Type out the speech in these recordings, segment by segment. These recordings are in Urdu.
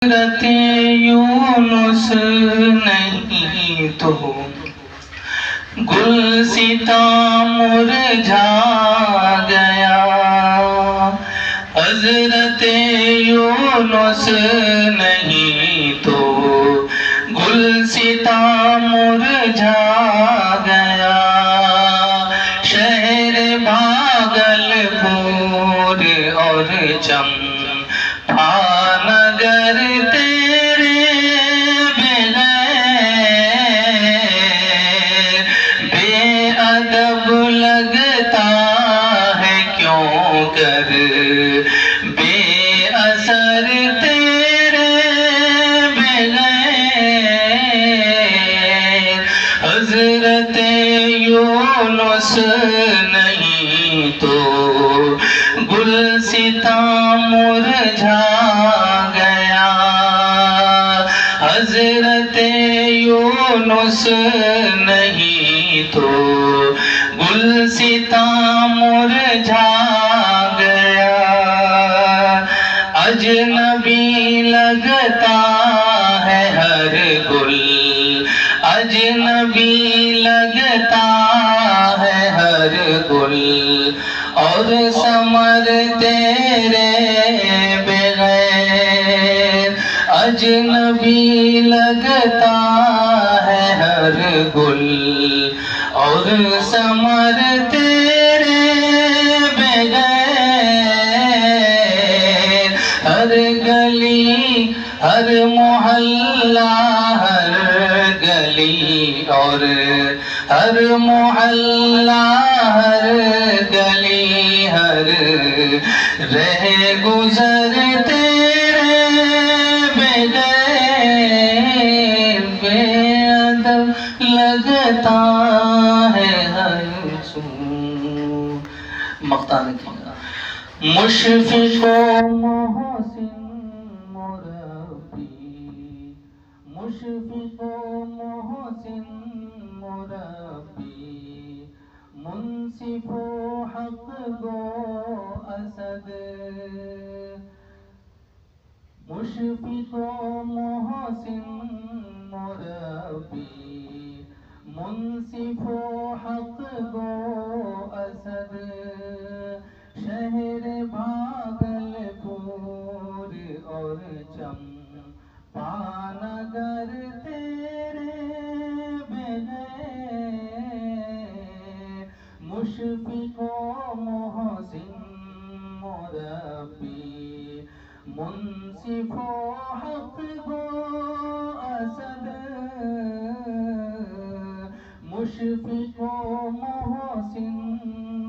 حضرت یونس نہیں تو گلستاں مرجھا گیا، حضرت یونس نہیں تو گلستاں مرجھا گیا، شہر بھاگل پور اور چمپا نگر تیرے بغیر بے ادب لگتا ہے کیوں کر، بے اثر تیرے بغیر، حضرت یونس نہیں تو گلستاں مرجھا گیا، حضرت یونس نہیں تو گلستاں مرجھا گیا، اجنبی لگتا ہے ہر گل، اجنبی لگتا ہے ہر گل، اور ثمر تیرے بغیر، اجنبی لگتا ہے ہر گل، اور ثمر تیرے بغیر، ہر گلی ہر محلہ ہر گلی اور ہر محلہ ہر گلی ہر رہ گزر تیرے بغیر، بے ادب لگتا ہے ہر سو، مقطع میں کیا مشفق و محسن مربی، مشفق و محسن مربی، منصف و حق گو اسد، مشفق و محسن مربی، منصف و حق گو اسد، شہر بھاگل پور اور چمپا نگر تیرے بغیر، مشفق و محسن مربی، منصف و حق گو اسد، مشفق و محسن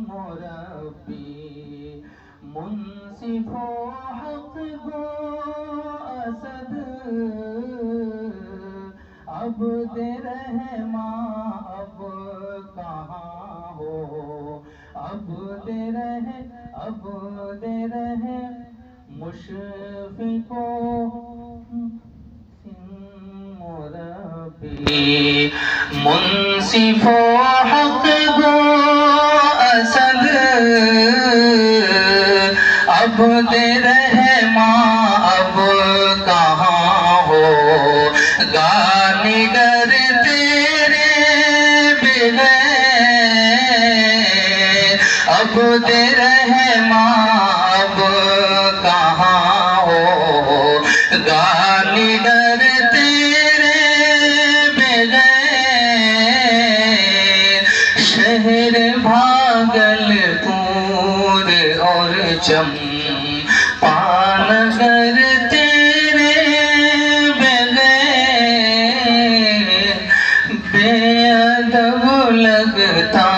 مربی، منصف و حق گو اسد، عبد رحماں اب کہاں ہو، عبد رحم مشفق و مربی، منصف و حق گو اسد، عبد رحماں اب کہاں ہو گا نگر تیرے بغیر، عبد رحماں اب کہاں ہو گا نگر تیرے بغیر، شہر بھاگل پور اور چمپا نگر تیرے بغیر، بے ادب لگتا